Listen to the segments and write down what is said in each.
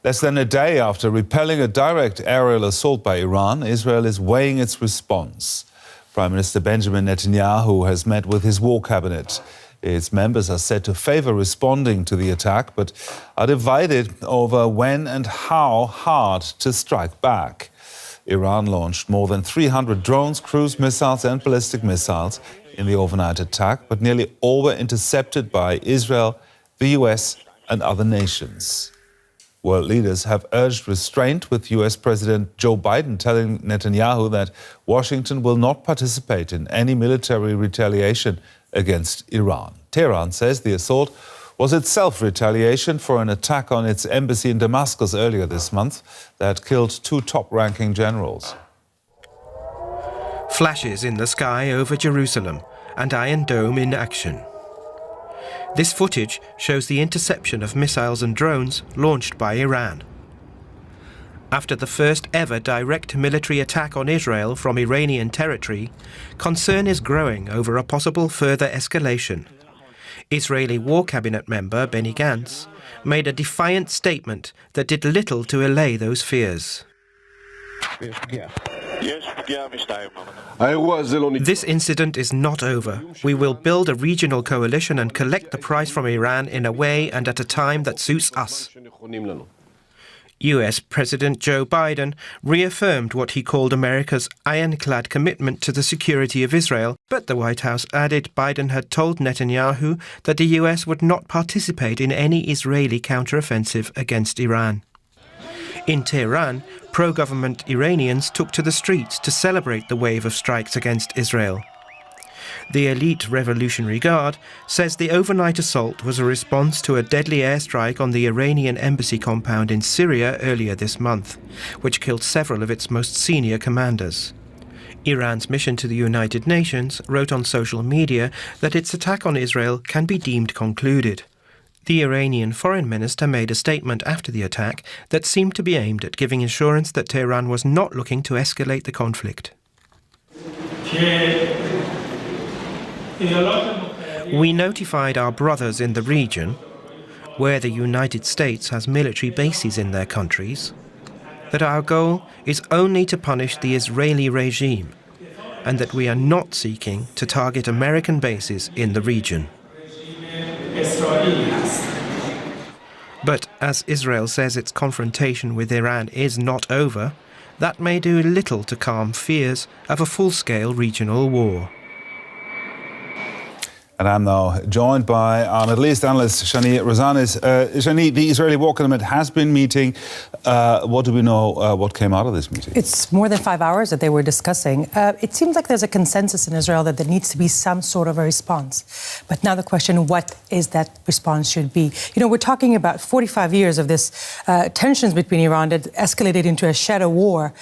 Less than a day after repelling a direct aerial assault by Iran, Israel is weighing its response. Prime Minister Benjamin Netanyahu has met with his war cabinet. Its members are said to favor responding to the attack, but are divided over when and how hard to strike back. Iran launched more than 300 drones, cruise missiles and ballistic missiles in the overnight attack, but nearly all were intercepted by Israel, the US and other nations. World leaders have urged restraint, with US President Joe Biden telling Netanyahu that Washington will not participate in any military retaliation against Iran. Tehran says the assault was itself retaliation for an attack on its embassy in Damascus earlier this month that killed 2 top-ranking generals. Flashes in the sky over Jerusalem and Iron Dome in action. This footage shows the interception of missiles and drones launched by Iran. After the first ever direct military attack on Israel from Iranian territory, concern is growing over a possible further escalation. Israeli War Cabinet member Benny Gantz made a defiant statement that did little to allay those fears. This incident is not over. We will build a regional coalition and collect the price from Iran in a way and at a time that suits us. US President Joe Biden reaffirmed what he called America's ironclad commitment to the security of Israel, but the White House added Biden had told Netanyahu that the US would not participate in any Israeli counteroffensive against Iran. In Tehran, pro-government Iranians took to the streets to celebrate the wave of strikes against Israel. The elite Revolutionary Guard says the overnight assault was a response to a deadly airstrike on the Iranian embassy compound in Syria earlier this month, which killed several of its most senior commanders. Iran's mission to the United Nations wrote on social media that its attack on Israel can be deemed concluded. The Iranian foreign minister made a statement after the attack that seemed to be aimed at giving assurance that Tehran was not looking to escalate the conflict. We notified our brothers in the region, where the United States has military bases in their countries, that our goal is only to punish the Israeli regime and that we are not seeking to target American bases in the region. But as Israel says its confrontation with Iran is not over, that may do little to calm fears of a full-scale regional war. And I'm now joined by our Middle East analyst, Shani Razanis. Shani, the Israeli War Cabinet has been meeting. What do we know? What came out of this meeting? It's more than 5 hours that they were discussing. It seems like there's a consensus in Israel that there needs to be some sort of a response. But now the question, what is that response should be? You know, we're talking about 45 years of this tensions between Iran that escalated into a shadow war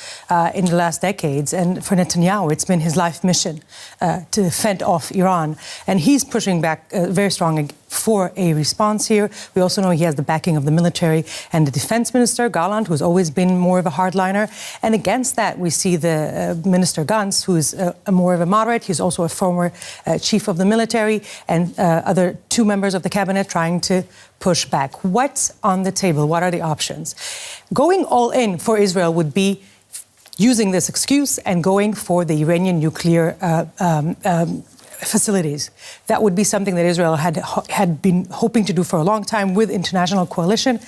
in the last decades. And for Netanyahu, it's been his life mission to fend off Iran. And he's pushing back very strongly for a response here. We also know he has the backing of the military and the defense minister, Gallant, who's always been more of a hardliner. And against that, we see the Minister Gantz, who's more of a moderate. He's also a former chief of the military, and other 2 members of the cabinet trying to push back. What's on the table? What are the options? Going all in for Israel would be using this excuse and going for the Iranian nuclear facilities. That would be something that Israel had been hoping to do for a long time with international coalition.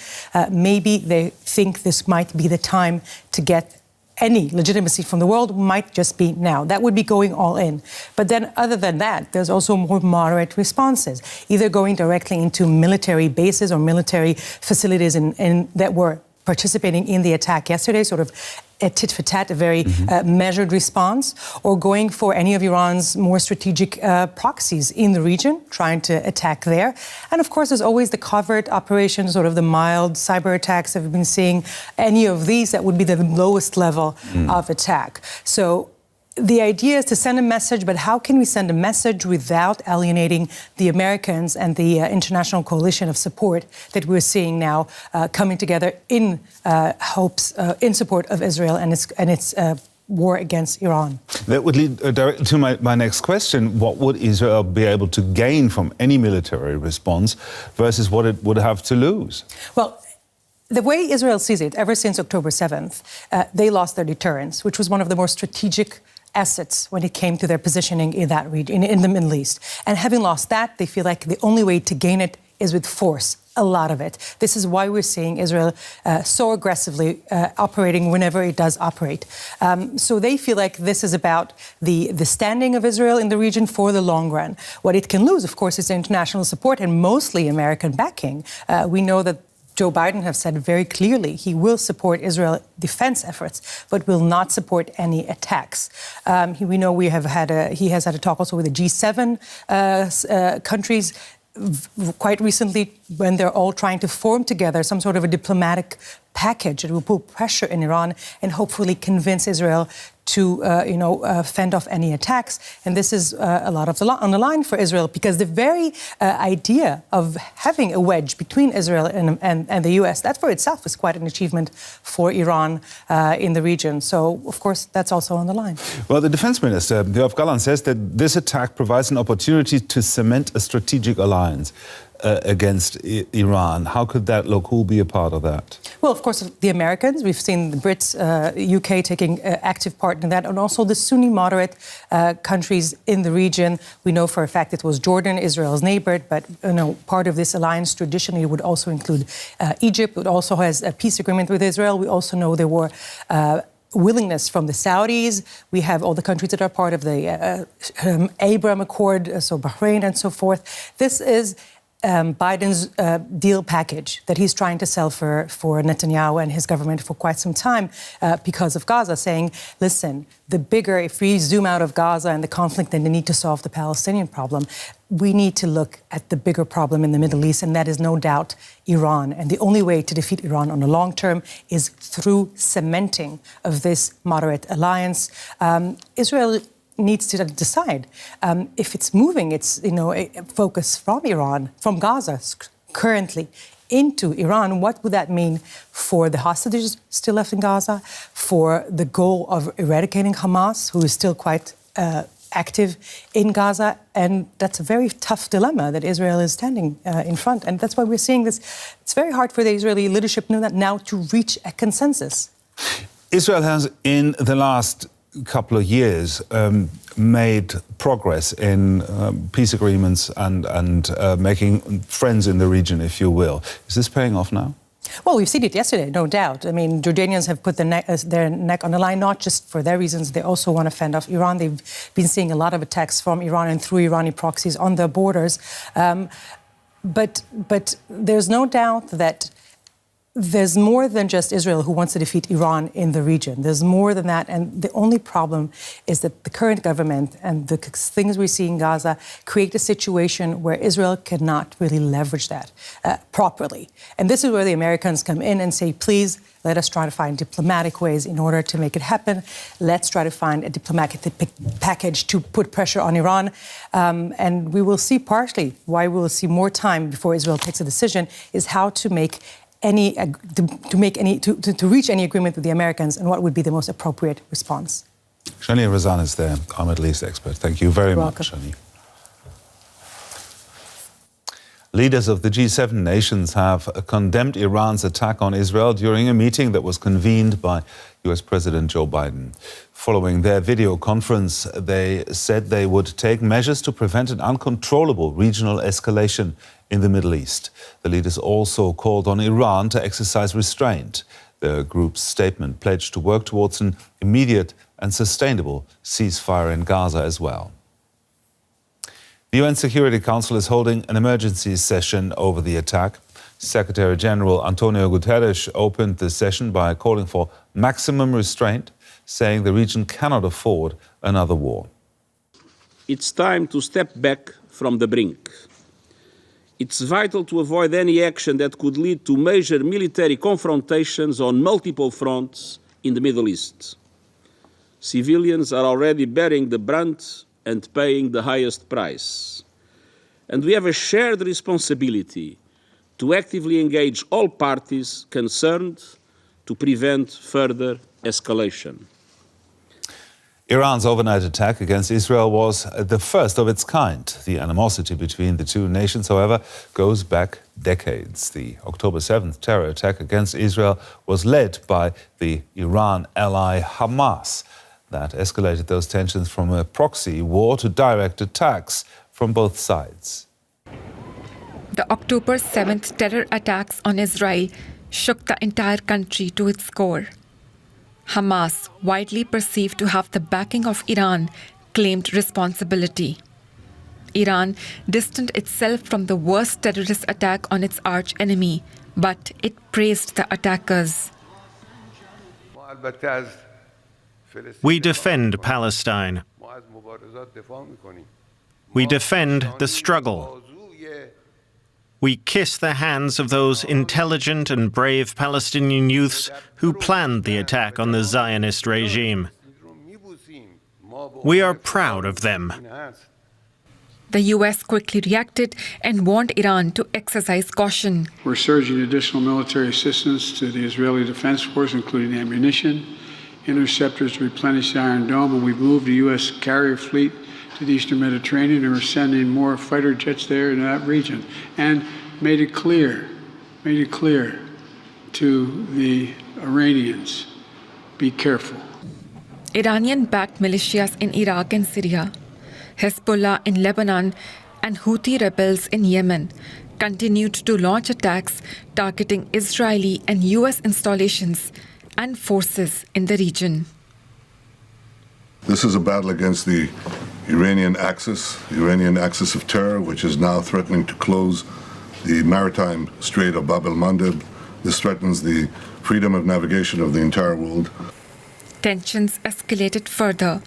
Maybe they think this might be the time to get any legitimacy from the world, might just be now. That would be going all in. But then other than that, there's also more moderate responses, either going directly into military bases or military facilities that were participating in the attack yesterday, sort of a tit-for-tat, a very measured response, or going for any of Iran's more strategic proxies in the region, trying to attack there. And of course, there's always the covert operations, sort of the mild cyber attacks that we've been seeing. Any of these, that would be the lowest level of attack. So the idea is to send a message, but how can we send a message without alienating the Americans and the international coalition of support that we're seeing now coming together in hopes, in support of Israel and its war against Iran? That would lead directly to my next question. What would Israel be able to gain from any military response versus what it would have to lose? Well, The way Israel sees it, ever since October 7th, they lost their deterrence, which was one of the more strategic assets when it came to their positioning in that region, in the Middle East. And having lost that, they feel like the only way to gain it is with force. A lot of it. This is why we're seeing Israel so aggressively operating whenever it does operate. So they feel like this is about the standing of Israel in the region for the long run. What it can lose, of course, is international support and mostly American backing. We know that Joe Biden has said very clearly he will support Israel defense efforts, but will not support any attacks. We know he has had a talk also with the G7 countries quite recently, when they're all trying to form together some sort of a diplomatic package that will put pressure in Iran and hopefully convince Israel to, fend off any attacks. And this is a lot on the line for Israel, because the very idea of having a wedge between Israel and the US, that for itself is quite an achievement for Iran in the region. So, of course, that's also on the line. Well, the defense minister, Yoav Gallant, says that this attack provides an opportunity to cement a strategic alliance against Iran. How could that look? Who will be a part of that? Well, of course, the Americans. We've seen the Brits, UK taking active part in that, and also the Sunni moderate countries in the region. We know for a fact it was Jordan, Israel's neighbor, but part of this alliance traditionally would also include Egypt. It also has a peace agreement with Israel. We also know there were willingness from the Saudis. We have all the countries that are part of the Abraham Accord, so Bahrain and so forth. This is Biden's deal package that he's trying to sell for Netanyahu and his government for quite some time because of Gaza, saying, listen, if we zoom out of Gaza and the conflict and the need to solve the Palestinian problem, we need to look at the bigger problem in the Middle East, and that is no doubt Iran. And the only way to defeat Iran on the long term is through cementing of this moderate alliance. Israel needs to decide if it's moving its focus from Iran, from Gaza currently, into Iran. What would that mean for the hostages still left in Gaza, for the goal of eradicating Hamas, who is still quite active in Gaza? And that's a very tough dilemma that Israel is standing in front. And that's why we're seeing this. It's very hard for the Israeli leadership now to reach a consensus. Israel has, in the last couple of years, made progress in peace agreements and making friends in the region, if you will. Is this paying off now? Well, we've seen it yesterday, no doubt. I mean, Jordanians have put their neck on the line, not just for their reasons. They also want to fend off Iran. They've been seeing a lot of attacks from Iran and through Iranian proxies on their borders. But there's no doubt that there's more than just Israel who wants to defeat Iran in the region. There's more than that. And the only problem is that the current government and the things we see in Gaza create a situation where Israel cannot really leverage that properly. And this is where the Americans come in and say, please, let us try to find diplomatic ways in order to make it happen. Let's try to find a diplomatic package to put pressure on Iran. And we will see partially why we will see more time before Israel takes a decision is how to make to reach any agreement with the Americans and what would be the most appropriate response. Shani Razan is there, our Middle East expert. Thank you very much, Shani. Leaders of the G7 nations have condemned Iran's attack on Israel during a meeting that was convened by US President Joe Biden. Following their video conference, they said they would take measures to prevent an uncontrollable regional escalation in the Middle East. The leaders also called on Iran to exercise restraint. The group's statement pledged to work towards an immediate and sustainable ceasefire in Gaza as well. The UN Security Council is holding an emergency session over the attack. Secretary General Antonio Guterres opened the session by calling for maximum restraint, saying the region cannot afford another war. It's time to step back from the brink. It's vital to avoid any action that could lead to major military confrontations on multiple fronts in the Middle East. Civilians are already bearing the brunt and paying the highest price. And we have a shared responsibility to actively engage all parties concerned to prevent further escalation. Iran's overnight attack against Israel was the first of its kind. The animosity between the two nations, however, goes back decades. The October 7th terror attack against Israel was led by the Iran ally Hamas. That escalated those tensions from a proxy war to direct attacks from both sides. The October 7th terror attacks on Israel shook the entire country to its core. Hamas, widely perceived to have the backing of Iran, claimed responsibility. Iran distanced itself from the worst terrorist attack on its arch-enemy, but it praised the attackers. We defend Palestine. We defend the struggle. We kiss the hands of those intelligent and brave Palestinian youths who planned the attack on the Zionist regime. We are proud of them. The US quickly reacted and warned Iran to exercise caution. We're surging additional military assistance to the Israeli Defense Force, including ammunition, interceptors to replenish the Iron Dome, and we've moved the US carrier fleet to the Eastern Mediterranean, and we're sending more fighter jets there in that region. And made it clear to the Iranians, be careful. Iranian-backed militias in Iraq and Syria, Hezbollah in Lebanon, and Houthi rebels in Yemen continued to launch attacks targeting Israeli and US installations and forces in the region. This is a battle against the Iranian axis of terror, which is now threatening to close the maritime Strait of Bab el-Mandeb. This threatens the freedom of navigation of the entire world. Tensions escalated further.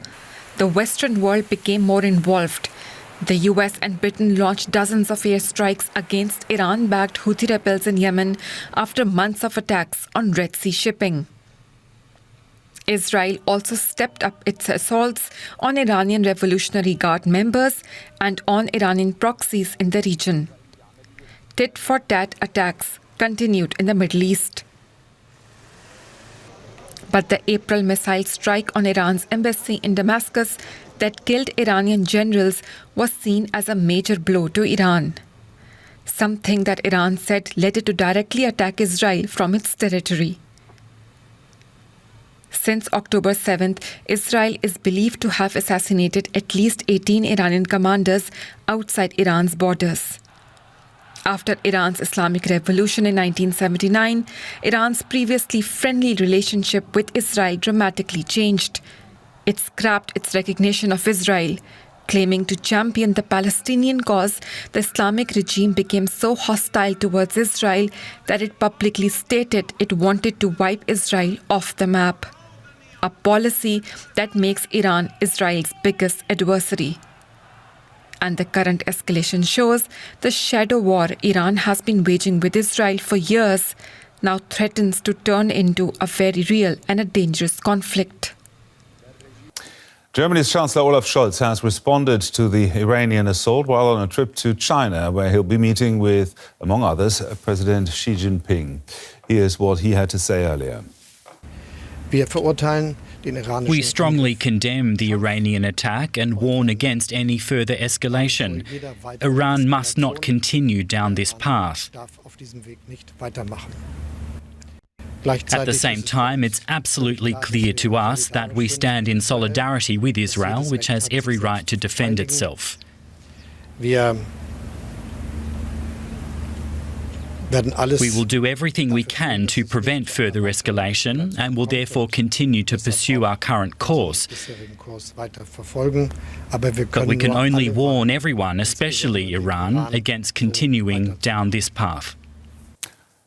The Western world became more involved. The US and Britain launched dozens of airstrikes against Iran-backed Houthi rebels in Yemen after months of attacks on Red Sea shipping. Israel also stepped up its assaults on Iranian Revolutionary Guard members and on Iranian proxies in the region. Tit-for-tat attacks continued in the Middle East. But the April missile strike on Iran's embassy in Damascus that killed Iranian generals was seen as a major blow to Iran. Something that Iran said led it to directly attack Israel from its territory. Since October 7th, Israel is believed to have assassinated at least 18 Iranian commanders outside Iran's borders. After Iran's Islamic Revolution in 1979, Iran's previously friendly relationship with Israel dramatically changed. It scrapped its recognition of Israel. Claiming to champion the Palestinian cause, the Islamic regime became so hostile towards Israel that it publicly stated it wanted to wipe Israel off the map. A policy that makes Iran Israel's biggest adversary. And the current escalation shows the shadow war Iran has been waging with Israel for years now threatens to turn into a very real and a dangerous conflict. Germany's Chancellor Olaf Scholz has responded to the Iranian assault while on a trip to China, where he'll be meeting with, among others, President Xi Jinping. Here's what he had to say earlier. We strongly condemn the Iranian attack and warn against any further escalation. Iran must not continue down this path. At the same time, it's absolutely clear to us that we stand in solidarity with Israel, which has every right to defend itself. We will do everything we can to prevent further escalation and will therefore continue to pursue our current course. But we can only warn everyone, especially Iran, against continuing down this path.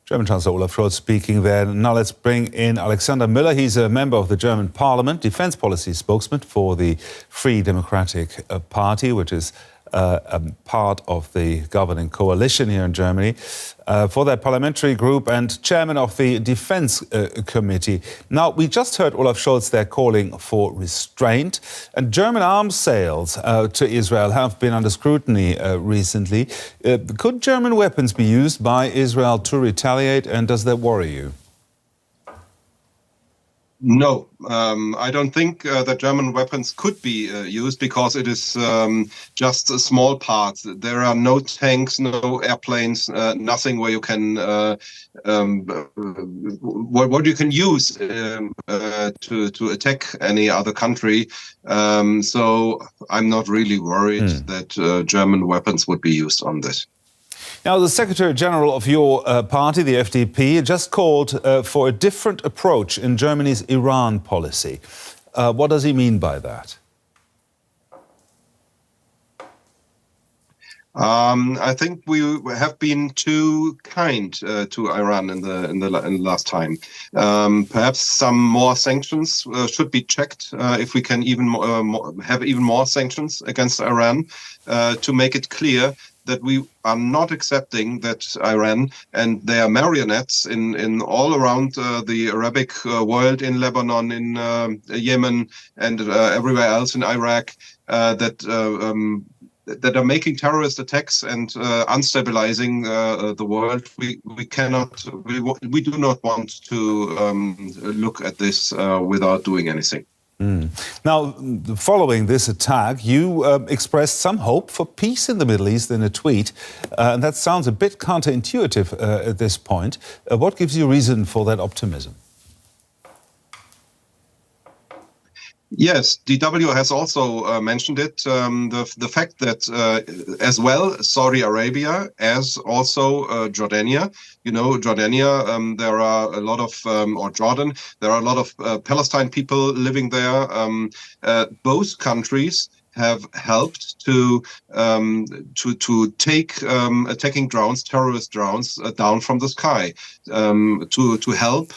German Chancellor Olaf Scholz speaking there. Now let's bring in Alexander Müller. He's a member of the German Parliament, defense policy spokesman for the Free Democratic Party, which is a part of the governing coalition here in Germany, for their parliamentary group and chairman of the Defence Committee. Now, we just heard Olaf Scholz there calling for restraint, and German arms sales to Israel have been under scrutiny recently. Could German weapons be used by Israel to retaliate, and does that worry you? No, I don't think that German weapons could be used because it is just a small part. There are no tanks, no airplanes, nothing where you can what you can use to attack any other country. So I'm not really worried that German weapons would be used on this. Now, the Secretary General of your party, the FDP, just called for a different approach in Germany's Iran policy. What does he mean by that? I think we have been too kind to Iran in the last time. Perhaps some more sanctions should be checked if we can have even more sanctions against Iran to make it clear that we are not accepting that Iran and their marionettes in all around the Arabic world, in Lebanon, in Yemen, and everywhere else in Iraq, that are making terrorist attacks and unstabilizing the world. We do not want to look at this without doing anything. Now, following this attack, you expressed some hope for peace in the Middle East in a tweet. And that sounds a bit counterintuitive at this point. What gives you reason for that optimism? Yes, DW has also mentioned it. The fact that as well Saudi Arabia as also Jordania, Jordania, there are a lot of, or Jordan, there are a lot of Palestine people living there. Both countries have helped to take attacking drones, terrorist drones, down from the sky to help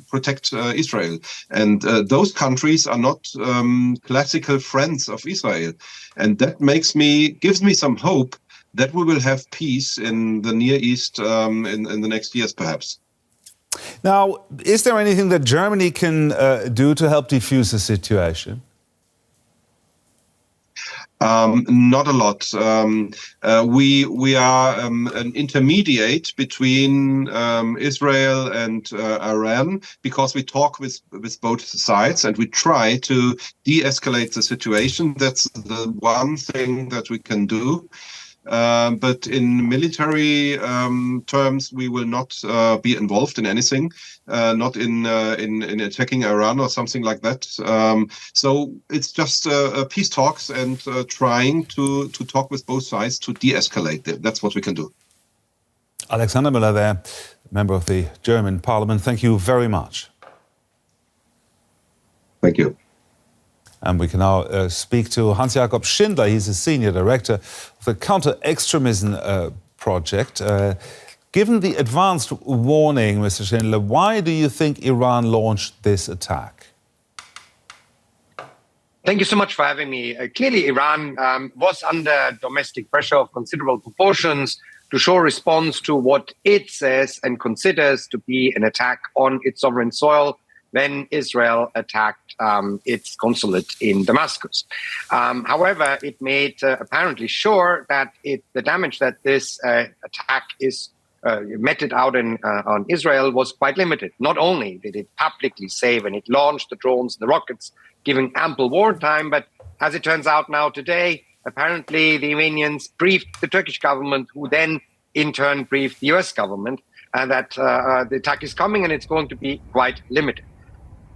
protect Israel. And those countries are not classical friends of Israel, and that gives me some hope that we will have peace in the Near East in the next years, perhaps. Now, is there anything that Germany can do to help defuse the situation? Not a lot. We are an intermediate between Israel and Iran because we talk with both sides and we try to de-escalate the situation. That's the one thing that we can do. But in military terms, we will not be involved in anything, not in attacking Iran or something like that. So it's just peace talks and trying to talk with both sides to de-escalate it. That's what we can do. Alexander Müller there, member of the German Parliament. Thank you very much. Thank you. And we can now speak to Hans-Jakob Schindler. He's the Senior Director of the Counter-Extremism Project. Given the advanced warning, Mr. Schindler, why do you think Iran launched this attack? Thank you so much for having me. Clearly, Iran was under domestic pressure of considerable proportions to show response to what it says and considers to be an attack on its sovereign soil when Israel attacked its consulate in Damascus. However, it made apparently sure that the damage that this attack is meted out on Israel was quite limited. Not only did it publicly say when it launched the drones, the rockets, giving ample wartime, but as it turns out now today, apparently the Iranians briefed the Turkish government, who then in turn briefed the US government, and that the attack is coming and it's going to be quite limited.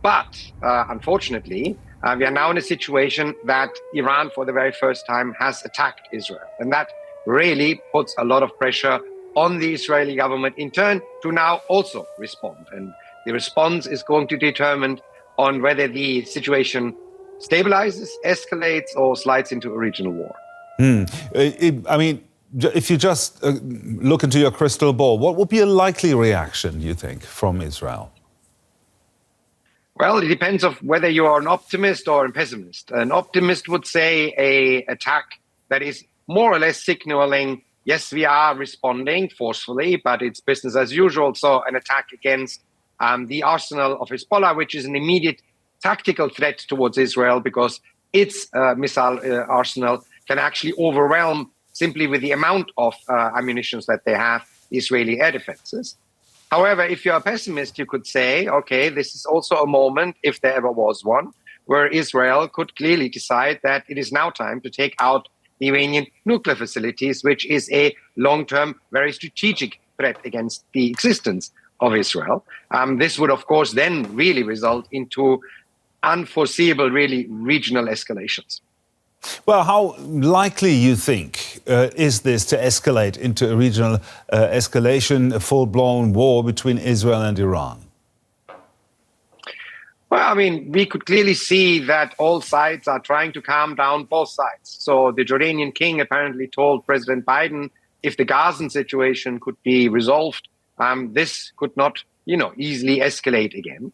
But unfortunately, we are now in a situation that Iran, for the very first time, has attacked Israel. And that really puts a lot of pressure on the Israeli government in turn to now also respond. And the response is going to determine on whether the situation stabilizes, escalates, or slides into a regional war. I mean, if you just look into your crystal ball, what would be a likely reaction, you think, from Israel? Well, it depends on whether you are an optimist or a pessimist. An optimist would say an attack that is more or less signaling, yes, we are responding forcefully, but it's business as usual. So an attack against the arsenal of Hezbollah, which is an immediate tactical threat towards Israel because its missile arsenal can actually overwhelm, simply with the amount of ammunition that they have, the Israeli air defenses. However, if you're a pessimist, you could say, okay, this is also a moment, if there ever was one, where Israel could clearly decide that it is now time to take out the Iranian nuclear facilities, which is a long-term, very strategic threat against the existence of Israel. This would, of course, then really result into unforeseeable, really regional escalations. Well, how likely you think is this to escalate into a regional escalation, a full-blown war between Israel and Iran? Well, I mean, we could clearly see that all sides are trying to calm down both sides. So the Jordanian king apparently told President Biden if the Gazan situation could be resolved, this could not, easily escalate again.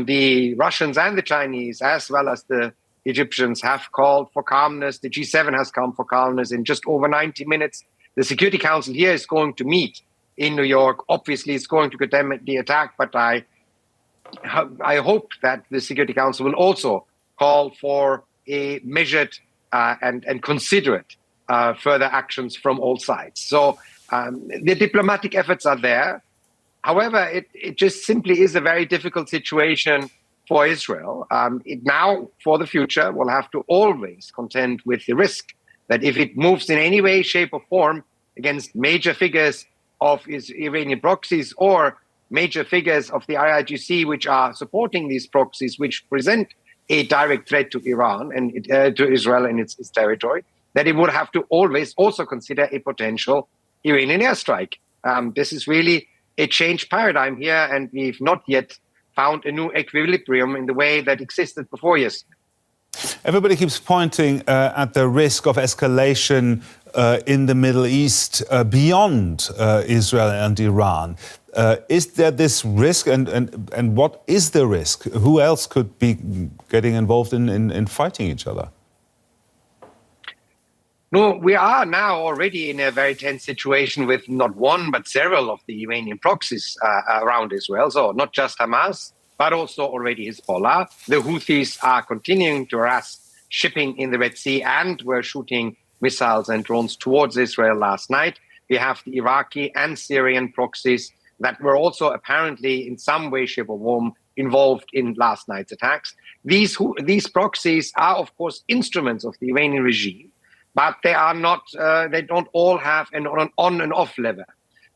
The Russians and the Chinese, as well as the Egyptians, have called for calmness. The G7 has come for calmness in just over 90 minutes. The Security Council here is going to meet in New York. Obviously, it's going to condemn the attack, but I hope that the Security Council will also call for a measured and considerate further actions from all sides. So the diplomatic efforts are there. However, it just simply is a very difficult situation for Israel. It now, for the future, will have to always contend with the risk that if it moves in any way, shape or form against major figures of Iranian proxies or major figures of the IRGC, which are supporting these proxies, which present a direct threat to Iran and to Israel and its territory, that it would have to always also consider a potential Iranian airstrike. This is really a changed paradigm here, and we've not yet found a new equilibrium in the way that existed before yesterday. Everybody keeps pointing at the risk of escalation in the Middle East beyond Israel and Iran. Is there this risk, and what is the risk? Who else could be getting involved in fighting each other? No, we are now already in a very tense situation with not one, but several of the Iranian proxies around Israel. So not just Hamas, but also already Hezbollah. The Houthis are continuing to harass shipping in the Red Sea and were shooting missiles and drones towards Israel last night. We have the Iraqi and Syrian proxies that were also apparently in some way, shape or form involved in last night's attacks. These proxies are, of course, instruments of the Iranian regime, but they are not. They don't all have an on and off lever.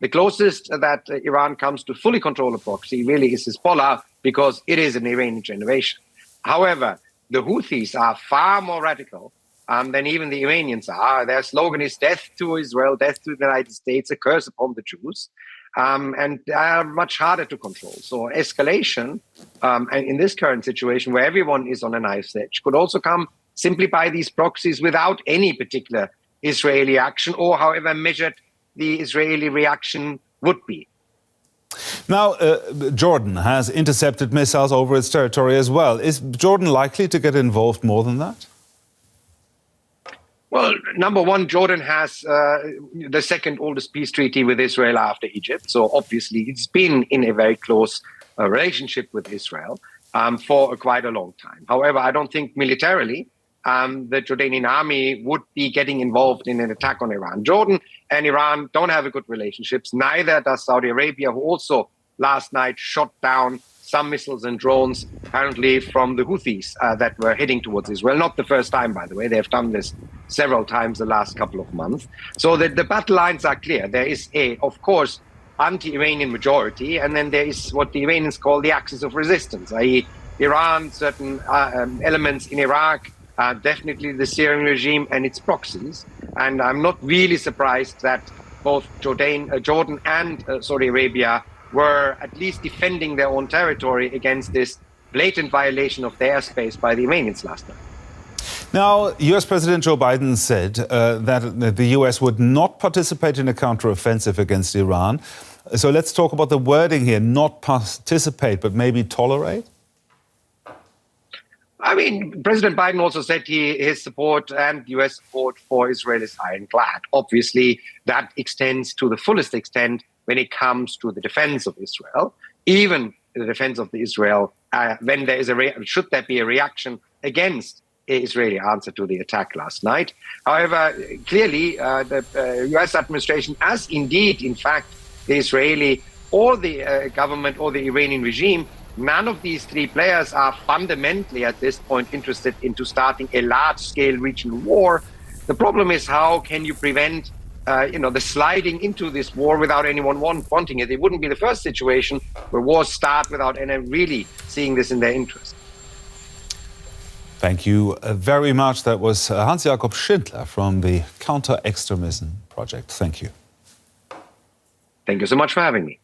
The closest that Iran comes to fully control a proxy really is Hezbollah, because it is an Iranian generation. However, the Houthis are far more radical than even the Iranians are. Their slogan is death to Israel, death to the United States, a curse upon the Jews. And they are much harder to control. So escalation in this current situation where everyone is on a knife's edge could also come simply by these proxies without any particular Israeli action or however measured the Israeli reaction would be. Now, Jordan has intercepted missiles over its territory as well. Is Jordan likely to get involved more than that? Well, number one, Jordan has the second oldest peace treaty with Israel after Egypt. So obviously it's been in a very close relationship with Israel for quite a long time. However, I don't think militarily the Jordanian army would be getting involved in an attack on Iran. Jordan and Iran don't have a good relationships. Neither does Saudi Arabia, who also last night shot down some missiles and drones, apparently from the Houthis that were heading towards Israel. Not the first time, by the way. They have done this several times the last couple of months. So the battle lines are clear. There is of course, anti-Iranian majority, and then there is what the Iranians call the axis of resistance, i.e. Iran, certain elements in Iraq, definitely the Syrian regime and its proxies. And I'm not really surprised that both Jordan and Saudi Arabia were at least defending their own territory against this blatant violation of their airspace by the Iranians last night. Now, US President Joe Biden said that the US would not participate in a counteroffensive against Iran. So let's talk about the wording here, not participate, but maybe tolerate? I mean, President Biden also said his support and US support for Israel is ironclad. Obviously, that extends to the fullest extent when it comes to the defense of Israel, even the defense of the Israel, when there is should there be a reaction against the Israeli answer to the attack last night. However, clearly, the US administration, as indeed, in fact, the Israeli or the government or the Iranian regime, none of these three players are fundamentally at this point interested into starting a large-scale regional war. The problem is, how can you prevent the sliding into this war without anyone wanting it? It wouldn't be the first situation where wars start without anyone really seeing this in their interest. Thank you very much. That was Hans-Jakob Schindler from the Counter-Extremism Project. Thank you. Thank you so much for having me.